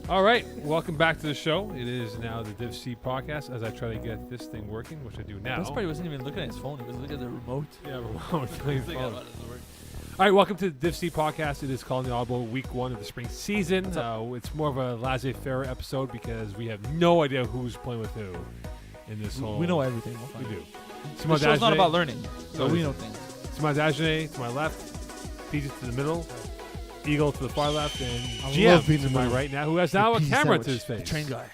All right, welcome back to the show. It is now the Div C podcast as I try to get this thing working, which I do now. This part he wasn't even looking at his phone. He was looking at the remote. Yeah, remote. All right, welcome to the Div C podcast. It is called the Audible Week 1 of the spring season. It's more of a laissez-faire episode because we have no idea who's playing with who in this whole... We know everything. We do. The show's not about learning, so we know things. Simon Dajane to my left, Peeze to the middle, Eagle to the far left, and love GM to my right now, who has now a camera to his face. Train guy.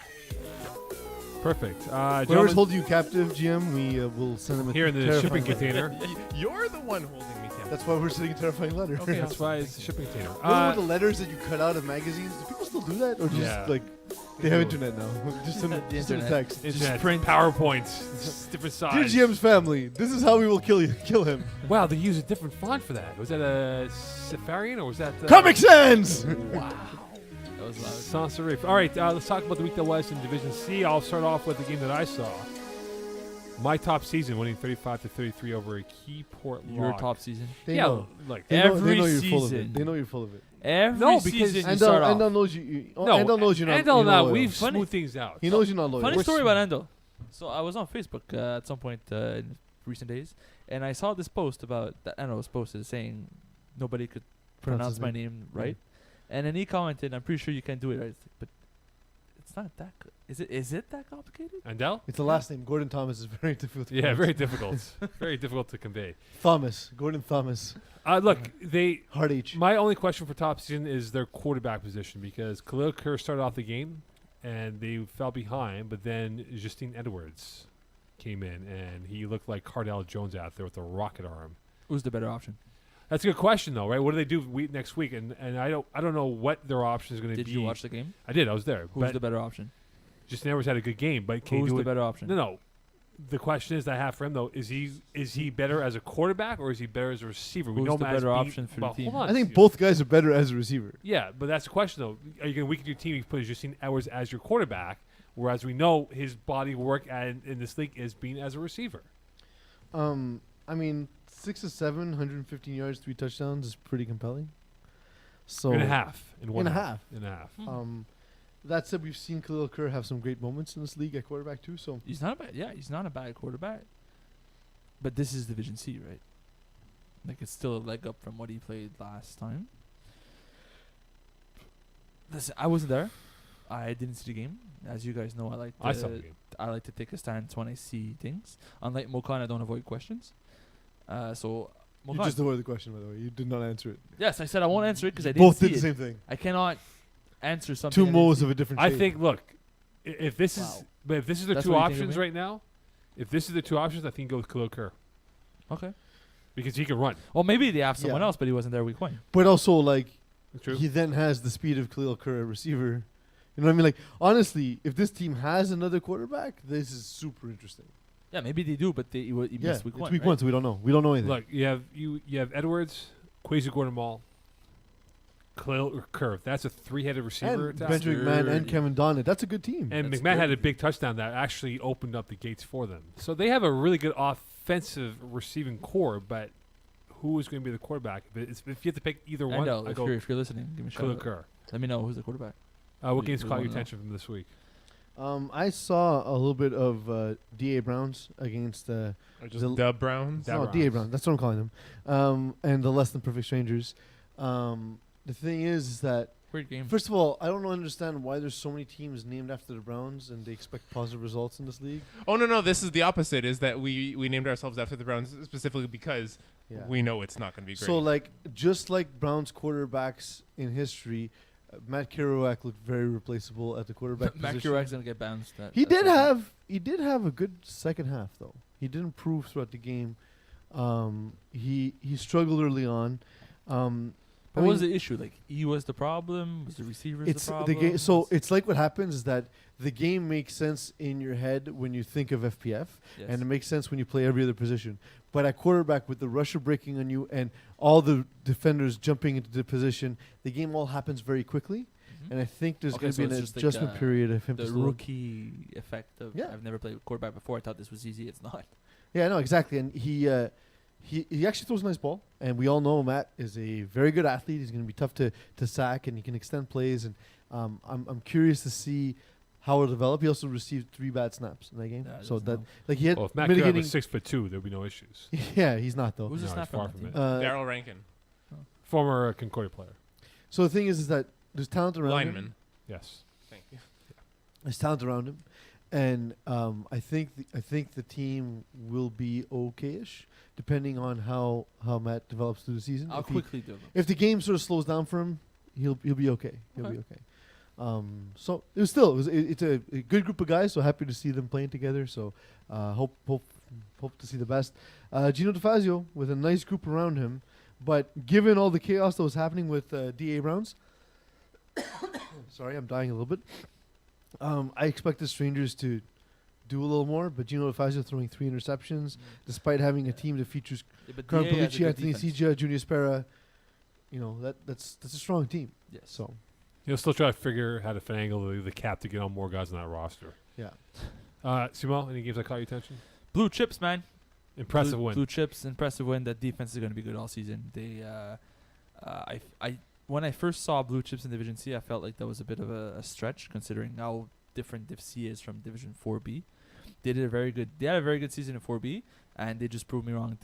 Perfect. Whoever's holding you captive, GM, we will send them a here in the shipping container. You're the one holding me captive. That's why we're sending a terrifying letter. Okay, that's why it's a shipping container. Remember the letters that you cut out of magazines? Do people still do that? Or just like, they have internet now? Just send a text. Internet, print PowerPoints, different size. Dear GM's family, this is how we will kill him. Wow, they use a different font for that. Was that a Safarian or was that... Comic Sans! Wow. That was loud. Sans serif. All right, let's talk about the week that was in Division C. I'll start off with the game that I saw. My top season, winning 35-33 over a Keyport Lock. Your top season? They know. Like They every know you're season. full of it. They know you're full of it. Every season you start off. Endel knows you. No, Endel knows you're not. Endel, you're not loyal. we've smoothed things out. He knows you're not loyal. Funny story about Endel. So I was on Facebook at some point in recent days, and I saw this post about that Endel was posted saying nobody could pronounce my name right, and then he commented, "I'm pretty sure you can do it right." But it's not that good. Is it that complicated? Endel? It's the last name. Gordon Thomas is very difficult. Yeah, very difficult. Very difficult to convey. Thomas. Gordon Thomas. Look, Hard H. My only question for top season is their quarterback position because Khalil Kerr started off the game and they fell behind, but then Justine Edwards came in and he looked like Cardell Jones out there with a rocket arm. Who's the better option? That's a good question though, right? What do they do next week? And I don't know what their option is going to be. Did you watch the game? I did. I was there. Who's the better option? Justine Edwards had a good game, but can Who's you do the better option? No. The question is that I have for him though: is he better as a quarterback or is he better as a receiver? Who's the better option for the team? I think both guys are better as a receiver. Yeah, but that's the question though. Are you going to weaken your team if you put Justine Edwards as your quarterback, whereas we know his body work in this league is being as a receiver? I mean, 6 of 7, 115 yards, 3 touchdowns is pretty compelling. So In a half. In a half. That said, we've seen Khalil Kerr have some great moments in this league at quarterback too. So he's not a bad quarterback. But this is Division C, right? Like it's still a leg up from what he played last time. Listen, I wasn't there. I didn't see the game. As you guys know, I saw the game. I like to take a stance when I see things. Unlike Mokan, I don't avoid questions. So Mokan, you just avoided the question, by the way. You did not answer it. Yes, I said I won't answer it because I didn't Both see did the it. same thing. I cannot answer something. Two moles of a different shape. I think. Look, if this is the That's two what you think of options me? right now, if this is the two options, I think go with Khalil Kerr Okay. because he can run. Well, maybe they have someone Yeah. else, but he wasn't there week 1. But also, like, True. he then has the speed of Khalil Kerr at receiver. You know what I mean? Like, honestly, if this team has another quarterback, this is super interesting. Yeah, maybe they do, but he missed week 1. It's week right? 1, so we don't know. We don't know anything. Look, you have Edwards, Kwesi Gordon-Mall, Khalil Kerr. That's a three-headed receiver. And Benjamin McMahon and Kevin Donnett. That's a good team. And That's McMahon had good. a big touchdown that actually opened up the gates for them. So they have a really good offensive receiving core, but who is going to be the quarterback? If you have to pick either one, Endel, I if go you're listening, give me a shout Khalil out. Kerr. Let me know who's the quarterback. What We- games we caught your wanna know. attention from this week? I saw a little bit of D.A. Browns against Or just The- Dub Browns. Dub no, Browns. D.A. Browns. That's what I'm calling them. And the Less Than Perfect Strangers. The thing is that, Great game. first of all, I don't understand why there's so many teams named after the Browns and they expect positive results in this league. Oh no, this is the opposite. Is that we named ourselves after the Browns specifically because we know it's not going to be great. So, like, just like Browns quarterbacks in history, Matt Kerouac looked very replaceable at the quarterback Matt position. Kerouac's gonna get bounced. He did have a good second half though. He did improve throughout the game. He struggled early on. But what was the issue? Like, he was the problem? Was the receivers It's the problem? game. So it's like what happens is that the game makes sense in your head when you think of FPF, Yes. and it makes sense when you play every other position. But at quarterback, with the rusher breaking on you and all the defenders jumping into the position, the game all happens very quickly. Mhm. And I think there's Okay, going to so be it's an just like, adjustment period of him. the to slow- rookie effect of Yeah. I've never played quarterback before. I thought this was easy. It's not. Yeah, no, exactly. And he actually throws a nice ball, and we all know Matt is a very good athlete. He's going to be tough to sack, and he can extend plays. And I'm curious to see how it'll develop. He also received 3 bad snaps in that game, Yeah, so doesn't that help. like he had Well, if Matt Garrett mitigating. was 6'2", there'd be no issues. Yeah, he's not though. Who's the No, he's snapper far on that from team? it. Daryl Rankin, Former Concordia player. So the thing is that there's talent around him. lineman. Yes. Thank you. There's talent around him, and I think the team will be okay-ish, depending on how Matt develops through the season. How If he- quickly do them? if the game sort of slows down for him, he'll be okay. He'll Okay. be okay. So it's a good group of guys. So happy to see them playing together. So hope to see the best. Gino DeFazio with a nice group around him, but given all the chaos that was happening with DA Browns, sorry, I'm dying a little bit. I expect the Strangers to do a little more, but Gino DeFazio throwing 3 interceptions, despite having a team that features Yeah, but Carl DA has a Pellicci, good Anthony defense. Sija, Junior Spera. That's a strong team. Yes. So He'll still try to figure how to finagle the cap to get on more guys on that roster. yeah. Simon, any games that caught your attention? Blue chips, man. Impressive win. Blue chips, impressive win. That defense is going to be good all season. They, when I first saw blue chips in Division C, I felt like that was a bit of a stretch considering how different Div C is from Division 4B. They had a very good season in 4B, and they just proved me wrong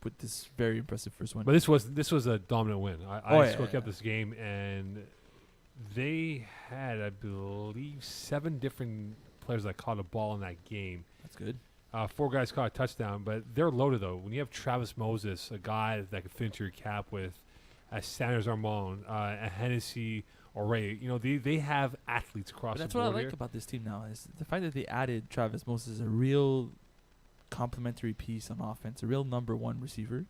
with this very impressive first win. But this was a dominant win. I spoke up this game, and they had, I believe, 7 different players that caught a ball in that game. That's good. 4 guys caught a touchdown, but they're loaded though. When you have Travis Moses, a guy that could fit into your cap with a Sanders Armon, a Hennessy or Ray, they have athletes across But that's the what I board like here. about this team now is the fact that they added Travis Moses as a real complementary piece on offense, a real number 1 receiver.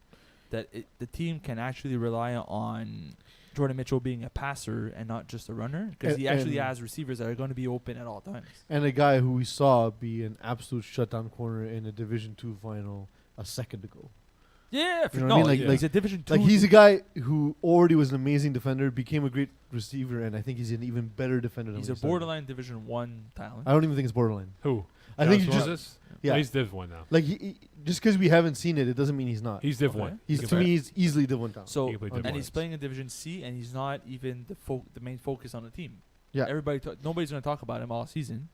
That the team can actually rely on Jordan Mitchell being a passer and not just a runner, because he actually has receivers that are going to be open at all times. And a guy who we saw be an absolute shutdown corner in a Division 2 final a second ago. Yeah, You know what I mean? Like- he's a Division 2. Like he's a guy who already was an amazing defender, became a great receiver, and I think he's an even better defender than He's what a he started. borderline Division 1 talent. I don't even think it's borderline. Who? I think Travis he just Moses? yeah. He's Div 1 now. like just because we haven't seen it, it doesn't mean he's not. He's Div Okay. 1. He's He to can me play. he's easily the one talent. So He can play Div and 1. he's playing in Division C, and he's not even the main focus on the team. Yeah. Nobody's going to talk about him all season,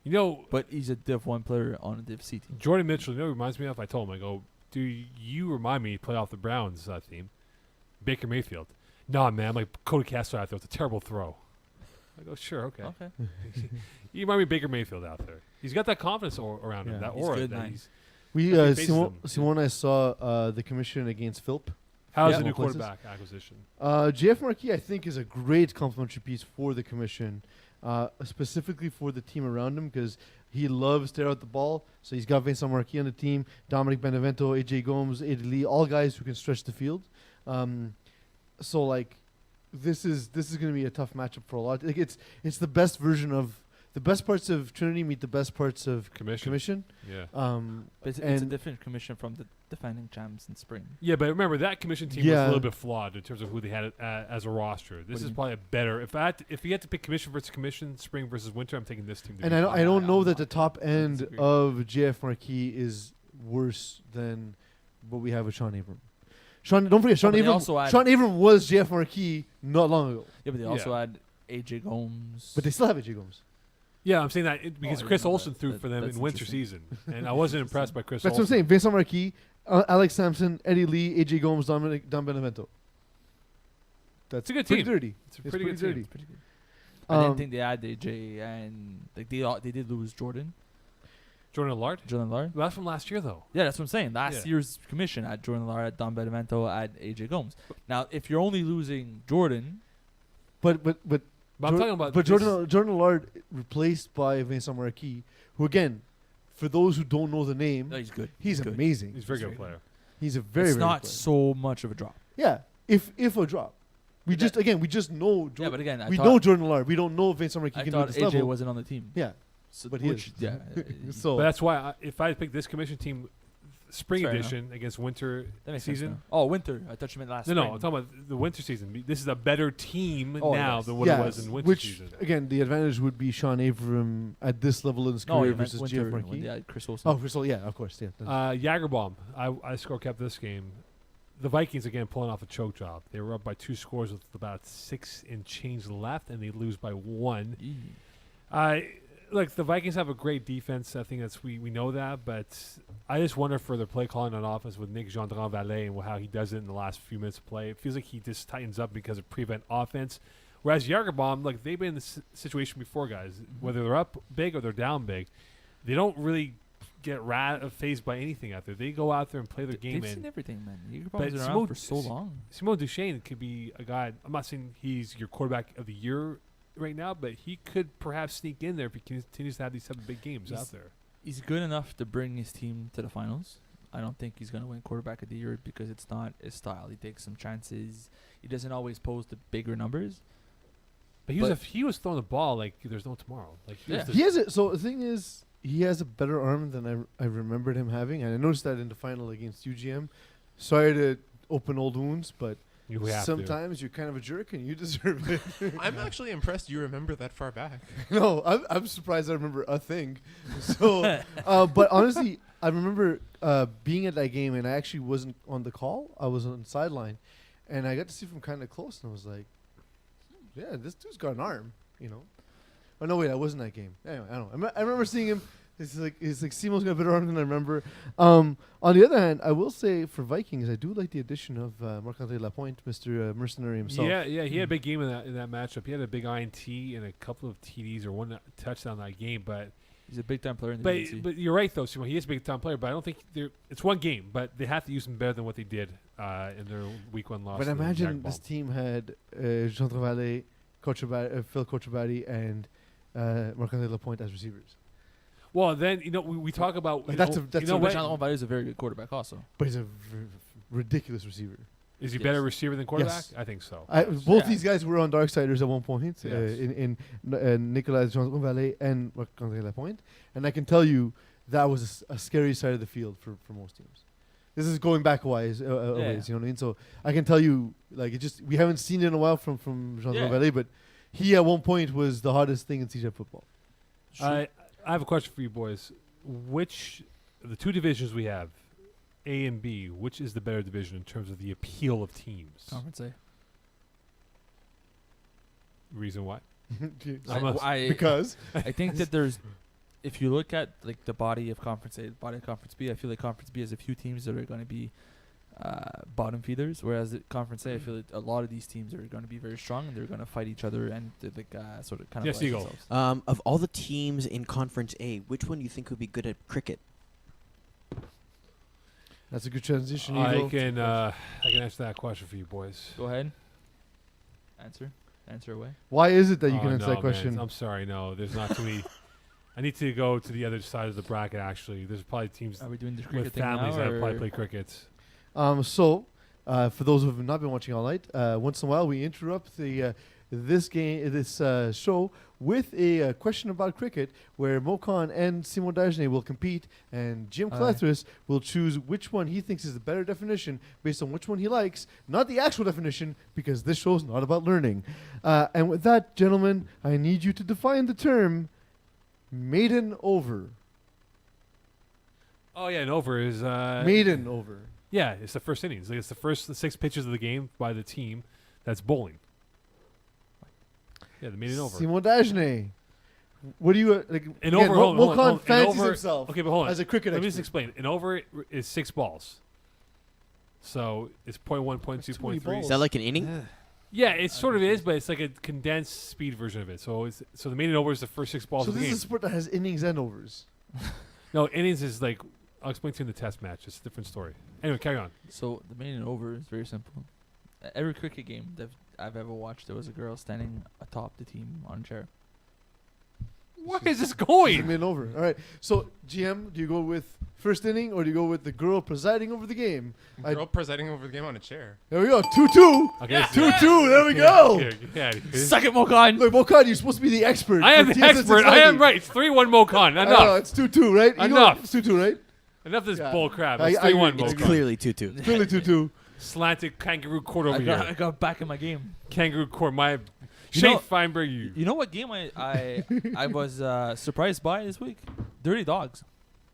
You but he's a Div 1 player on a Div C team. Jordan Mitchell, what he reminds me of? I told him, I go, dude, you remind me to play off the Browns team. Baker Mayfield. Nah, man, I'm like Cody Castro out there. It's a terrible throw. I go, sure, okay. Okay. You remind me of Baker Mayfield out there. He's got that confidence around him, Yeah. that He's aura. good, that man. he's, we He faces them. Simone and I saw the commission against Philp. how's Yeah. the new Places. quarterback acquisition? JF Marquis, I think, is a great complementary piece for the commission, specifically for the team around him, because he loves to tear out the ball. So he's got Vincent Marquis on the team, Dominic Benevento, AJ Gomes, Eddie Lee, all guys who can stretch the field. So like, this is going to be a tough matchup for a lot. Like it's the best version of the best parts of Trinity meet the best parts of Commission. Yeah. But it's a And- different commission from the defending champs in spring. Yeah, but remember, that commission team was Yeah. a little bit flawed in terms of who they had as a roster. This do is you mean? probably a better. If you had to pick commission versus commission, spring versus winter, I'm taking this team. To And beat I them. don't know I'm that the not- top end disagree. of JF Marquis is worse than what we have with Sean Abram. Don't forget, Sean but they Abram. also add- Sean Abram was JF Marquis not long ago, Yeah, but they Yeah. also had AJ Gomes. but they still have AJ Gomes. Yeah, I'm saying that because I Chris didn't know Olsen that. threw for them That's in winter interesting. season, and I wasn't impressed by Chris That's what I'm Olsen. saying. Vincent Marquis, Alex Sampson, Eddie Lee, AJ Gomes, Don Benevento. That's It's a good pretty team. dirty. It's a It's pretty good pretty team. dirty. pretty good. I didn't think they had AJ, and like they did lose Jordan Jordan Lard. That's from last year, though. Yeah, that's what I'm saying. Last Yeah. year's commission had Jordan Lard, had Don Benevento, had AJ Gomes. Now, if you're only losing Jordan, But But I'm talking about. But this- Jordan Lard replaced by Vincent Marquis, who again, for those who don't know the name, no, he's good. he's good. amazing. He's a very good player. He's a very It's very not good player. so much of a drop. Yeah, if a drop. We But just know. Yeah, but again, we know Jordan Lard. We don't know if Vincent Marquis I can do thought this AJ level. wasn't on the team. Yeah, So but he which, is. yeah. so But that's why if I pick this commission team, spring Fair edition against winter that makes sense season. now. Oh, winter. I thought you meant last. No, spring. I'm talking about the winter season. This is a better team Oh, now yes. than what it was in winter which season. again, the advantage would be Sean Avram at this level in his No, career you meant versus winter. GF Marquis. Yeah, Chris Olsen. Oh, so yeah, of course, yeah. Jagerbomb. I score kept this game. The Vikings again pulling off a choke job. They were up by 2 scores with about 6 and change left, and they lose by 1. Look, the Vikings have a great defense. I think we know that, but I just wonder for their play calling on offense with Nick Gendron-Vallée and how he does it in the last few minutes of play. It feels like he just tightens up because of prevent offense. Whereas Jagerbomb, like they've been in this situation before, guys. Whether they're up big or they're down big, they don't really get phased by anything out there. They go out there and play their game. They've in. seen everything, man. But Jagerbomb's been around for so long. Simone Duchesne could be a guy. I'm not saying he's your quarterback of the year right now, but he could perhaps sneak in there if he continues to have these 7 big games out there. He's good enough to bring his team to the finals. I don't think he's going to win quarterback of the year because it's not his style. He takes some chances. He doesn't always pose the bigger numbers. But he was throwing the ball like there's no tomorrow. Like He has it. So the thing is, he has a better arm than I remembered him having, and I noticed that in the final against UGM. Sorry to open old wounds, but sometimes you're kind of a jerk and you deserve it. I'm actually impressed you remember that far back. No, I'm surprised I remember a thing. So, but honestly, I remember being at that game, and I actually wasn't on the call. I was on the sideline, and I got to see from kind of close, and I was like, yeah, this dude's got an arm, you know. Oh no, wait, I wasn't that game. Anyway, I don't know. I remember seeing him. It's like Simo's got a better arm than I remember. On the other hand, I will say for Vikings, I do like the addition of Marc-André Lapointe, Mr. Mercenary himself. Yeah, he had a big game in that matchup. He had a big INT and a couple of TDs or one touchdown that game, but he's a big time player in the BC. But you're right though, Simon. He is a big time player, but I don't think it's one game, but they have to use him better than what they did in their week 1 loss. But imagine this team had Jean Travalet, Phil Coachabati, and Marc-André Lapointe as receivers. Well, then we talk about that's Jean is a very good quarterback also. But he's a ridiculous receiver. Is he better receiver than quarterback? Yes. I think so. Both these guys were on Darksiders at one point, Yes. in Nicolas Jean-Vallée and Marc-André Lapointe. And I can tell you that was a scary side of the field for most teams. This is going back a ways, you know what I mean? So I can tell you, like, we haven't seen it in a while from Jean-Vallée, but he at one point was the hottest thing in CJ football. I have a question for you boys. Which the 2 divisions we have, A and B, which is the better division in terms of the appeal of teams? Conference A. Reason why? Because I think that there's, if you look at like the body of Conference A, body of Conference B, I feel like Conference B has a few teams that are going to be bottom feeders, whereas at Conference A, I feel like a lot of these teams are going to be very strong and they're going to fight each other and sort of kind of Yes, Eagle. themselves. Of all the teams in Conference A, which one do you think would be good at cricket? that's a good transition. I Eagle. can answer that question for you boys. Go ahead. Answer away. Why is it that you Oh, can answer no, that question? man. I'm sorry, no. There's not too many. I need to go to the other side of the bracket. Actually, there's probably teams Are we doing the cricket with thing families now, that probably or- play cricket. For those who have not been watching all night, once in a while we interrupt this show with a question about cricket, where Mokan and Simon Dagenet will compete, and Jim Clethris will choose which one he thinks is the better definition based on which one he likes, not the actual definition, because this show is not about learning. And with that, gentlemen, I need you to define the term maiden over. Oh yeah, and over is Maiden over. Yeah, it's the first innings. Like it's the first 6 pitches of the game by the team that's bowling. Yeah, the maiden over. Simon Dagenet. What do you like? An over. Hold on, Mokan an fancies over- himself Okay, but hold on. as a cricket Let me expert. just explain. An over is 6 balls. So it's 0.1, 0.2, That's too many 0.3. balls. Is that like an inning? Yeah, it sort of is, but it's like a condensed speed version of it. So the maiden over is the first 6 balls So of the this game. is a sport that has innings and overs. No, innings is like I'll explain to you in the test match. It's a different story. Anyway, carry on. So the main and over is very simple. Every cricket game that I've ever watched, there was a girl standing atop the team on a chair. Where is this She's going? mid over. All right. So GM, do you go with first inning or do you go with the girl presiding over the game? Girl presiding over the game on a chair. There we go. 2-2. Okay, 2-2. There we go. Suck it, Mokan. Look, Mokan, you're supposed to be the expert. I am for the TSS expert. I am 690. right. It's 3-1 Mokan. I know, Enough. it's 2-2, right? You know Enough. It's 2-2, right? Enough of this Yeah. bull crap. I It's agree. 3-1 It's Mokan. clearly 2-2. Clearly 2-2. Slanted kangaroo court over I here. got back in my game. Kangaroo court. My You Shane know- Feinberg, you. You know what game I was surprised by this week? Dirty Dogs.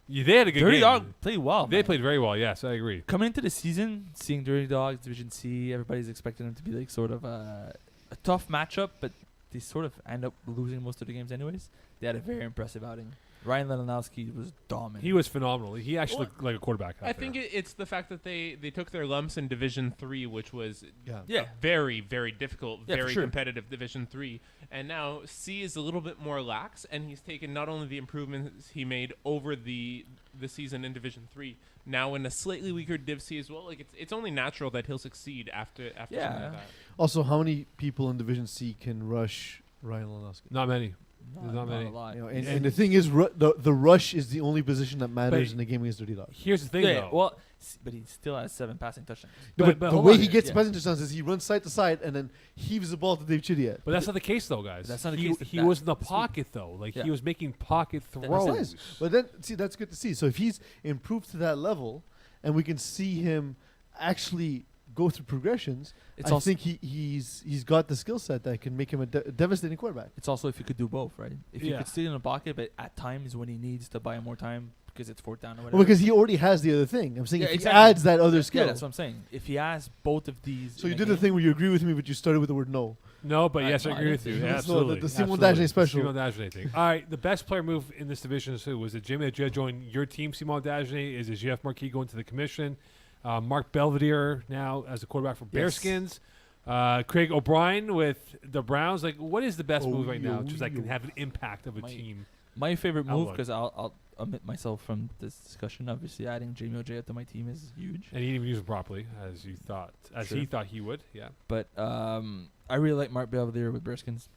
Yeah, they had a good Dirty game. Dog played well. They man. played very well. Yes, I agree. Coming into the season, seeing Dirty Dogs, Division C, everybody's expecting them to be like sort of a tough matchup, but they sort of end up losing most of the games anyways. They had a very impressive outing. Ryan Leonowski was dominant. He was phenomenal. He actually Well, looked like a quarterback. I think it's the fact that they took their lumps in Division 3, which was Yeah. a very, very difficult, Yeah, for very sure. competitive Division 3. And now C is a little bit more lax, and he's taken not only the improvements he made over the season in Division 3, now in a slightly weaker Div C as well. Like it's only natural that he'll succeed after something Yeah. like that. Also, how many people in Division C can rush Ryan Leonowski? Not many. There's not many. a lot. You know, And- and the thing is, the rush is the only position that matters But- in the game against Dirty Dogs. Here's the thing, Yeah, though. well, but he still has 7 passing touchdowns. but the hold way on. he gets Yeah. passing touchdowns is he runs side to side and then heaves the ball to Dave Chidiat. But that's not the case, though, guys. That's not the he, case He that- was in the this week. pocket, though. Like, Yeah. he was making pocket That's throws. nice. But then, see, that's good to see. So if he's improved to that level, and we can see him actually go through progressions, It's I also think he's got the skill set that can make him a devastating quarterback. it's also if you could do both, right? If you Yeah. could stay in the pocket, but at times when he needs to buy more time because it's 4th down or whatever. Well, because he already has the other thing. I'm saying Yeah, if exactly. he adds that other skill. yeah, that's what I'm saying. If he has both of these, So in you a did the game- thing where you agree with me, but you started with the word no. No, but yes, I no, I agree didn't with you. think Yeah, so. absolutely. The Simon Absolutely. Dagenet special. Simon Dagenet thing. All right, the best player move in this division is who? Was it Jimmy Adjia joined your team, Simon Dagenet? Is it Jeff Marquis going to the commission? Mark Belvedere now as a quarterback for Yes. Bearskins. Craig O'Brien with the Browns. Like, what is the best move right now? Just like can have an impact of a My- team. My favorite move, Outlook. because I'll omit myself from this discussion. Obviously, adding Jamie O'J to my team is huge. And he didn't even use it properly, as you thought, as Sure. he thought he would. Yeah. But I really like Mark Belvedere with Bearskins.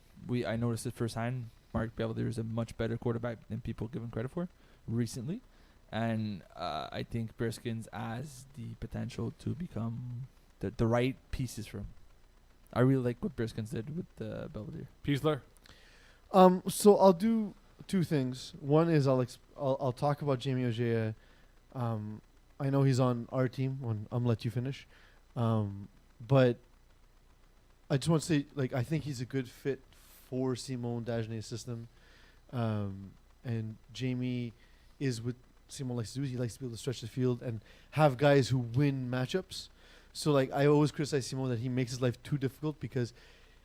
I noticed it firsthand. Mark Belvedere is a much better quarterback than people give him credit for recently. And I think Bearskins has the potential to become the right pieces for him. I really like what Bearskins did with Belvedere. Peasler. So I'll do two things. One is I'll talk about Jamie Ojea. I know he's on our team. I'm let you finish, but I just want to say, like, I think he's a good fit for Simon Dagenet's system, and Jamie is what Simon likes to do. He likes to be able to stretch the field and have guys who win matchups. So, like, I always criticize Simon that he makes his life too difficult because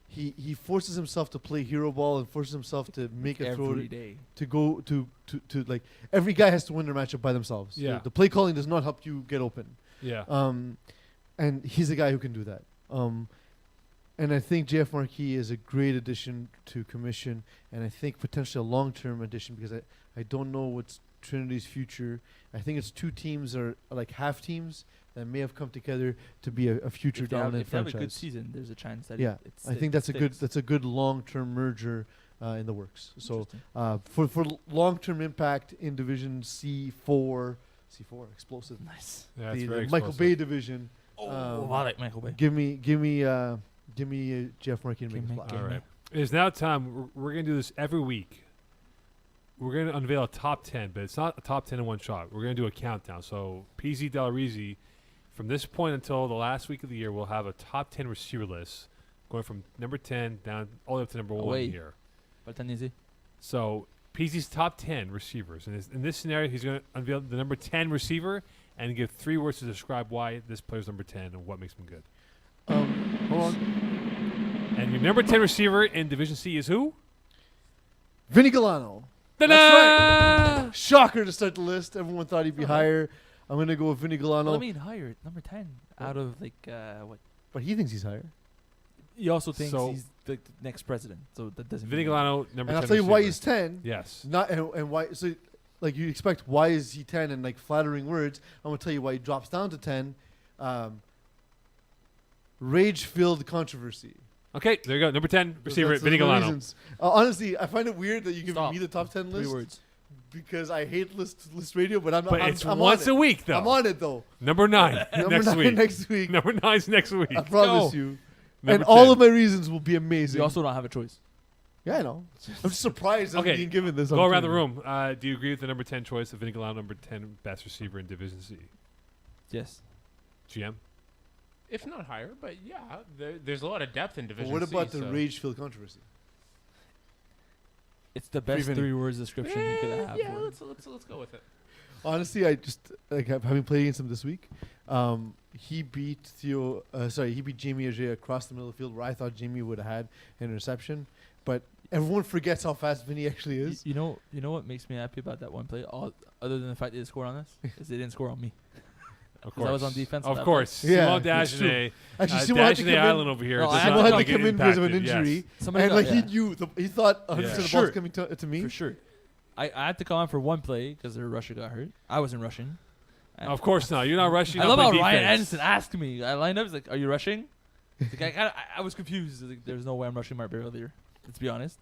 he forces himself to play hero ball and forces himself to make a throw every day. to go to like every guy has to win their matchup by themselves. Yeah. The play calling does not help you get open. Yeah. And he's a guy who can do that. And I think JF Marquis is a great addition to commission, and I think potentially a long-term addition because I don't know what's Trinity's future. I think it's two teams or like half teams that may have come together to be a future If they have dominant a good franchise. season, there's a chance that Yeah, I think that's sticks. a good long-term merger in the works. So Interesting. for long-term impact in Division C4, explosive. Nice. Yeah, it's The very Michael explosive. Bay division. Oh, I like Michael Bay. Give me Jeff Markey to make Give a me- spot. give All me- right. It is now time. We're going to do this every week. We're going to unveil a top 10, but it's not a top 10 in one shot. We're going to do a countdown. So, PZ Delarizi, from this point until the last week of the year, we'll have a top 10 receiver list going from number 10 down all the way up to number 1 Away. here. Baltanese. So, PZ's top 10 receivers. And in this scenario, he's going to unveil the number 10 receiver and give 3 words to describe why this player's number 10 and what makes him good. Hold on. And your number 10 receiver in Division C is who? Vinny Galano. Ta-da! Shocker to start the list. Everyone thought he'd be higher. I'm going to go with Vinny Galano. Well, I mean, higher, number 10 out of like what? But he thinks he's higher. He also thinks So- he's the next president, so that doesn't. Vinny mean- Galano, number 10 And I'll tell you why receiver. he's 10. Yes. Not and why. So, like, you expect why is he 10 and like flattering words. I'm going to tell you why he drops down to 10. Rage-filled controversy. Okay, there you go. Number 10 receiver, Those are Vinny the Galano. reasons. Honestly, I find it weird that you give Stop. me the top 10 3 list words. because I hate list radio, but I'm But I'm, it's I'm once on a it. week, though. I'm on it though. Number 9 Number next 9 week. next week. Number 9's next week. I promise go. you. Number And all 10. of my reasons will be amazing. You also don't have a choice. Yeah, I know. I'm just surprised I'm Okay, being given this. Go around the opportunity. room. Do you agree with the number 10 choice of Vinny Galano, number 10 best receiver in Division C? Yes. GM? If not higher, but yeah, there's a lot of depth in But Division what C. about the so- rage-filled controversy? It's the best Vinny. 3 words description you could have. Yeah, for it. let's go with it. Honestly, I just having played against him this week. He beat he beat Jamie Ajay across the middle of the field where I thought Jamie would have had an interception, but everyone forgets how fast Vinny actually is. You know what makes me happy about that one play, other than the fact they didn't score on us, is they didn't score on me. Of 'Cause I was on defense on Of that course. Yeah, Simon it's true. Dagenet. Actually, Simon had to Dagenet come Island in. over here. No, does I had not to Simon had like to get come in because of an impacted, yes. injury, Somebody and got- like yeah. he thought 100% Yeah. of the Sure. ball's coming to me. For sure. I had to come on for one play because their rusher got hurt. I wasn't rushing. And Of course not. You're not rushing. I you're love not how playing Ryan defense. Anderson asked me. I lined up. He's like, "Are you rushing?" Like, I was confused. Like, there's no way I'm rushing Mark Barrow there. Let's be honest.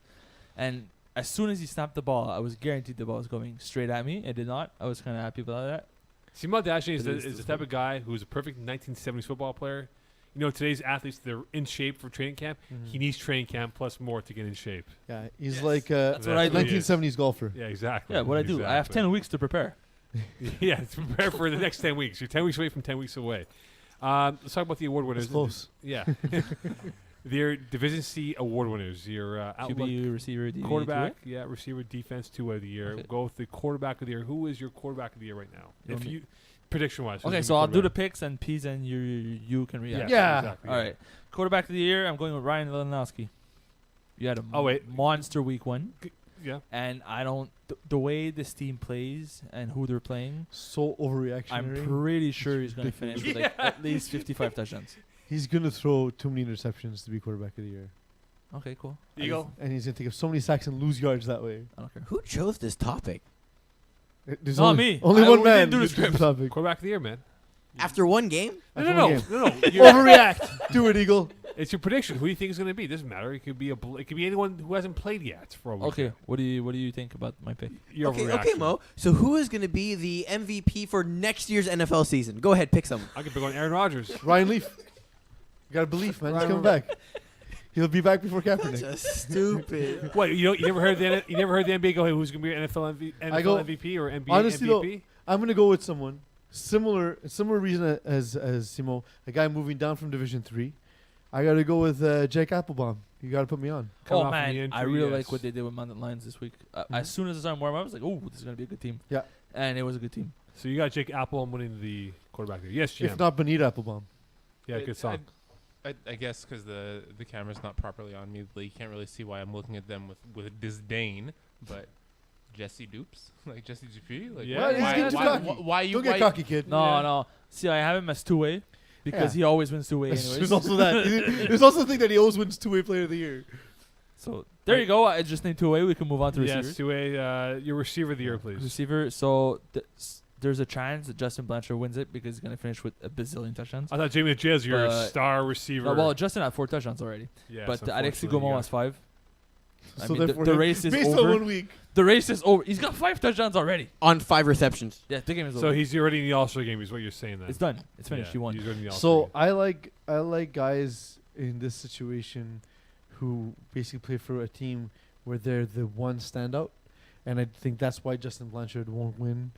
And as soon as he snapped the ball, I was guaranteed the ball was going straight at me. It did not. I was kind of happy about that. Simon Dagenet is But it is the still type fun. of guy who's a perfect 1970s football player. You know, today's athletes, they're in shape for training camp. He needs training camp plus more to get in shape. Yeah, he's Yes. like That's what I do. 1970s golfer. Yeah, exactly. Yeah, what I do. I have 10 weeks to prepare. Yeah, to prepare for the next 10 weeks. You're 10 weeks away from 10 weeks away. Let's talk about the award winners. It's close. Yeah. Their Division C award winners. Your outlook QB, receiver, DB, quarterback, yeah, receiver, defense, 2 of the year. Okay. Go with the quarterback of the year. Who is your quarterback of the year right now? You want If me- you prediction wise. Okay, so I'll do the picks and Peeze and you can react. Yeah. Exactly, All right. Quarterback of the year, I'm going with Ryan Leonowski. You had a Oh, wait. monster week 1. Yeah. And I don't the way this team plays and who they're playing, So overreactionary. I'm pretty sure he's going to finish with like at least 55 touchdowns. He's gonna throw too many interceptions to be quarterback of the year, Okay, cool. Eagle. and he's gonna take up so many sacks and lose yards that way. I don't care. Who chose this topic? There's Not only, me. Only I one didn't man. do the did script. topic. Quarterback of the year, man. After one game? After No. one game. You're- Overreact. Do it, Eagle. It's your prediction. Who do you think is going to be? It doesn't matter. It could be it could be anyone who hasn't played yet for a week. Okay, what do you think about my pick? Your Okay, overreaction. Mo. So who is going to be the MVP for next year's NFL season? Go ahead, pick someone. I could pick on Aaron Rodgers. Ryan Leaf. You gotta believe, man. He's Ryan coming back. He'll be back before Kaepernick. Just stupid. What you never heard the NBA go, hey, who's going to be an NFL go- MVP or NBA honestly, though, MVP? I'm gonna go with someone similar reason as Simo, a guy moving down from Division 3. I gotta go with Jake Applebaum. You gotta put me on. Coming Oh off from the man, I injury, really yes. like what they did with Mountain Lions this week. Mhm. As soon as I saw him warm up, I was like, "Oh, this is gonna be a good team." Yeah. And it was a good team. So you got Jake Applebaum winning the quarterback there. Yes, Jim. If not Benita Applebaum. Yeah, good song. I guess because the camera's not properly on me, you can't really see why I'm looking at them with disdain. But Jesse Dupes, like Jesse Dupuis, like Yeah, Well, he's why, getting too why, cocky. why you Don't get why, cocky, kid. No, no. See, I have him as 2-way because Yeah. he always wins 2-way There's anyways. also that. There's also the thing that he always wins 2-way player of the year. So there you go. I just named 2-way. We can move on to Yes, receivers. to your receiver of the year, please. Receiver. So there's a chance that Justin Blanchard wins it because he's gonna finish with a bazillion touchdowns. I thought Jamie McGee is your But- star receiver. Well, Justin had 4 touchdowns already, yes, but Alexi unfortunately, Gomon yeah. has 5. I So mean, therefore the him- race is based over. on 1 week. The race is over. He's got 5 touchdowns already. On 5 receptions. Yeah, the game is So over. he's already in the All-Star game is what you're saying then. It's done. It's finished. Yeah, He won. He's already in the All-Star So game. I like guys in this situation who basically play for a team where they're the one standout, and I think that's why Justin Blanchard won't win,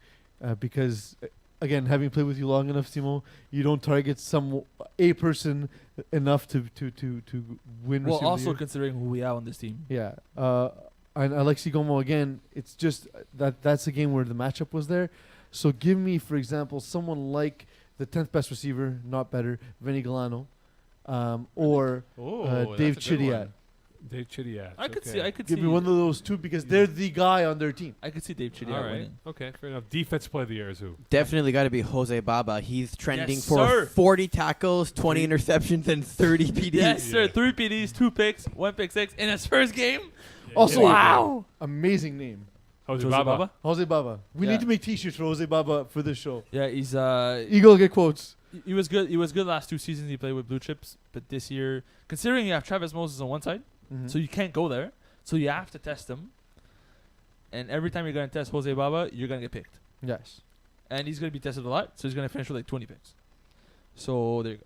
because again, having played with you long enough, Timo, you don't target a person enough to win. Well, receiver of the also year. considering who we have on this team. Yeah. And Alexi Gomo, again, it's just that's a game where the matchup was there. So give me, for example, someone like the 10th best receiver, not better, Vinny Galano, or Oh, Dave that's a good Chidiat. one. Dave Chidiat. I could okay. see. I could Give see. me one of those two because they're the guy on their team. I could see Dave Chidiat All right. winning. Okay, fair enough. Defense play of the year is who? Definitely got to be Jose Baba. He's trending Yes, for sir. 40 tackles, 20 interceptions, and 30 PDs. Yes, sir. Yeah. 3 PDs, 2 picks, 1 pick 6 in his first game. Also, Yeah. Wow. amazing name, Jose Jose Baba. Baba? Jose Baba. We Yeah. need to make T-shirts for Jose Baba for this show. Yeah, he's Eagle, get quotes. he was good. He was good last 2 seasons. He played with Blue Chips, but this year, considering you have Travis Moses on one side, Mhm. so you can't go there, so you have to test him. And every time you're gonna test Jose Baba, you're gonna get picked, Yes. and he's gonna be tested a lot. So he's gonna finish with like 20 picks. So there you go.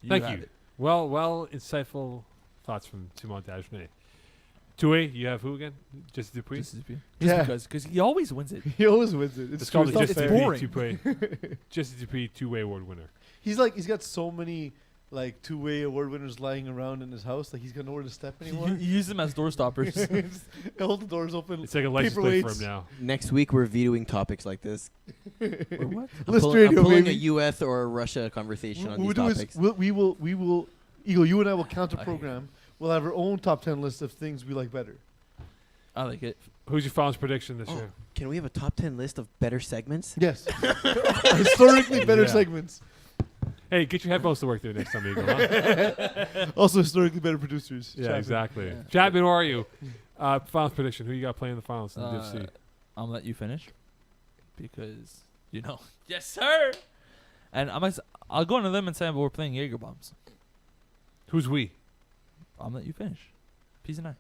Thank have you. it. Well, insightful thoughts from Timon Dajmane. Two-way, you have who again? Jesse Dupuis? Just Yeah. because he always wins it. He always wins it. It's called the true. It's Jesse boring. Dupuis Jesse Dupuis two-way award winner. He's got so many like 2-way award winners lying around in his house. Like he's got nowhere to step anymore. You use them as door stoppers. Hold the doors open. It's like a license plate for him Paperweights. now. Next week we're vetoing topics like this. Or what? List I'm radio, pulling baby. a U.S. or a Russia conversation on What these we'll do topics. is we will Eagle. You and I will counter I hate program. We'll have our own top 10 list of things we like better. I like it. Who's your finals prediction this Oh. year? Can we have a top 10 list of better segments? Yes. Historically better Yeah. segments. Hey, get your headphones to work there next time, Eagle. Huh? Also historically better producers. Yeah, Chapman. exactly. Yeah. Chapman, who are you? Finals prediction. Who you got playing in the finals in the Div C? I'm gonna let you finish because Yes, sir. And I'll go on a limb and say we're playing Jaeger bombs. Who's we? I'm gonna let you finish. Peeze and I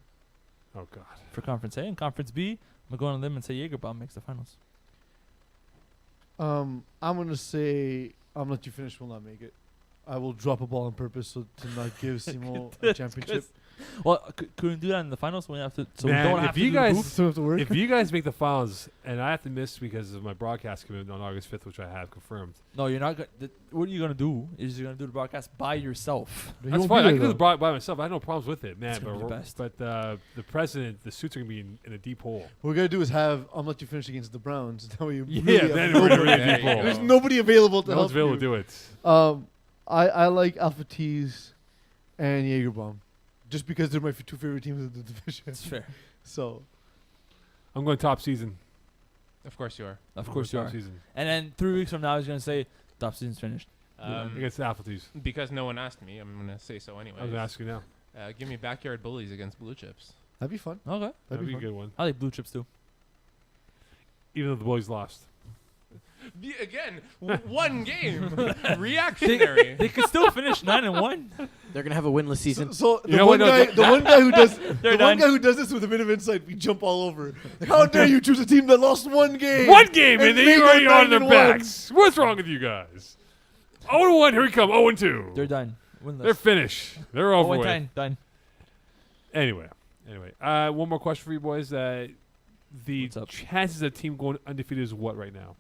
Oh, God. for Conference A and Conference B. I'm gonna go on a limb and say Jaeger bomb makes the finals. I'm gonna say I'm gonna let you finish. Will not make it. I will drop a ball on purpose so to not give Simo a championship. Well, couldn't do that in the finals. We have to. So Man, we don't if have to you do the guys- booth. So have to work. If you guys make the finals, and I have to miss because of my broadcast commitment on August 5th, which I have confirmed. No, you're not. What are you gonna do? Is you're gonna do the broadcast by yourself. He That's won't fine. be I there, can do the though. broad by myself. I have no problems with it, man. It's gonna be the best. But the president, the suits are going to be in a deep hole. What we're gonna do is have I'm gonna let you finish against the Browns. That way you Yeah, really then have we're in a nobody- really There deep you hole. go. There's nobody available to No help one's available you. to do it. I like Alpha Tees and Jaeger Bomb, just because they're my two favorite teams of the division. It's fair. So I'm going top season. Of course you are. Of I'm course you going are. top season. And then 3 weeks from now, he's gonna say top season's finished. Against the Appletees. Because no one asked me, I'm going to say so anyway. I was going to ask you now. Give me backyard bullies against blue chips. that'd be fun. Okay. That'd be a fun. good one. I like blue chips too. Even though the boys lost. Again, one game. Reactionary. They could still finish 9-1. They're going to have a winless season. So You the know one what? No, guy, the one guy who does, the They're one done. guy who does this with a bit of insight, we jump all over. Like, how dare you choose a team that lost one game? One game, and And they they already go on their 9-1. backs. What's wrong with you guys? 0-1, here we come. 0-2. They're done. Winless. They're finished. They're over with. 0-10. Done. Anyway, one more question for you boys. The What's up? chances of a team going undefeated is what right now?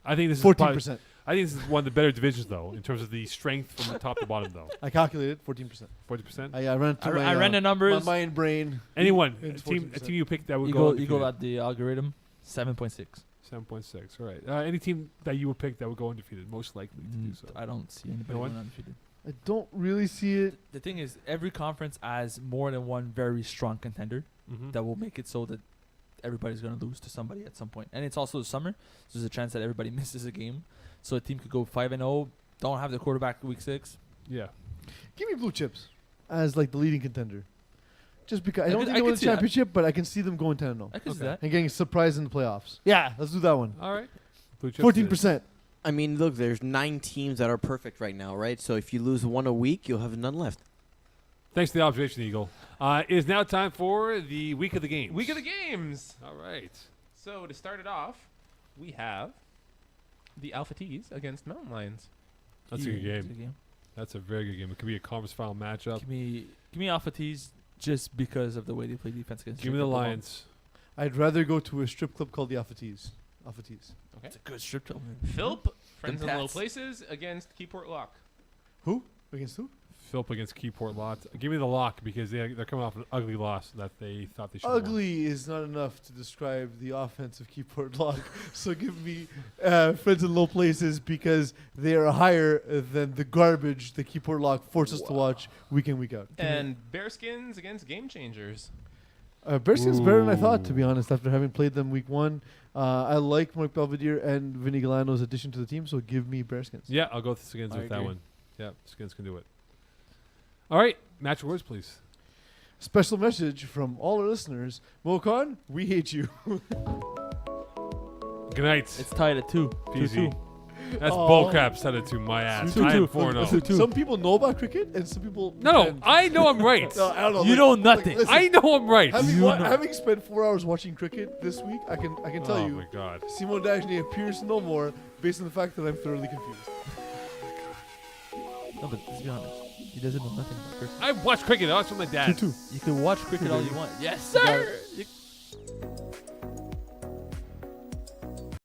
I think this is probably- 14%. I think this is one of the better divisions though, in terms of the strength from the top to bottom though. I calculated 14%. 40%. I ran through I ran the my numbers. mind brain. Anyone, a It's team 14%. you pick that would You go go undefeated. at the algorithm. 7.6. 7.6. All right. Any team that you would pick that would go undefeated, most likely to do so. I don't see anybody No one? going undefeated. I don't really see it. The thing is, every conference has more than one very strong contender Mhm. that will make it so that everybody's going to lose to somebody at some point. And it's also the summer, so there's a chance that everybody misses a game. So a team could go 5-0, don't have the quarterback week 6. Yeah. Give me Blue Chips as like the leading contender. Just because I don't could- think I they win could the see that. championship, but I can see them going 10-0 I could see Okay. that. and getting surprised in the playoffs. Yeah, let's do that one. All right. Blue Chips 14%. I mean, look, there's 9 teams that are perfect right now, right? So if you lose one a week, you'll have none left. Thanks for the observation, Eagle. It is now time for the week of the games. Week of the games. All right. So to start it off, we have the Alpha Tees against Mountain Lions. That's a good It's game. That's a very good game. It could be a conference final matchup. Give me Alpha Tees just because of the way they play defense against Give me the straight up Lions. I'd rather go to a strip club called the Alpha Tees. Alpha Tees. Okay. It's a good strip club. Philp, Friends in Low Pats. Places against Keyport Lock. Who? Against who? Philp against Keyport Lot. Give me the Lock because they're coming off an ugly loss that they thought they should have won. Ugly is not enough to describe the offense of Keyport Lock. So give me Friends in Low Places because they are higher than the garbage the Keyport Lock forces us to watch week in, week out. Give me- And Bearskins against Game Changers. Bearskin's better than I thought, to be Ooh. honest, after having played them week 1. I like Mark Belvedere and Vinny Galano's addition to the team, so give me Bearskins. Yeah, I'll go with Skins I with that agree. one. Yeah, Skins can do it. All right. Match your words, please. Special message from all our listeners. Mokan, we hate you. Good night. It's tied at 2. Peasy. 2-2. That's Oh. bullcrap. Send it to my ass. I am 4-0. Some people know about cricket, and some people. No, pretend. I know I'm right. No, I don't know. You know nothing. listen, I know I'm right. having, You know. having spent 4 hours watching cricket this week, I can tell Oh you, my god. Simon Dagenet appears no more based on the fact that I'm thoroughly confused. No, but let's be honest. He doesn't know nothing about cricket. I watch cricket. I watch with my dad. You can watch cricket all you want. Yes, sir.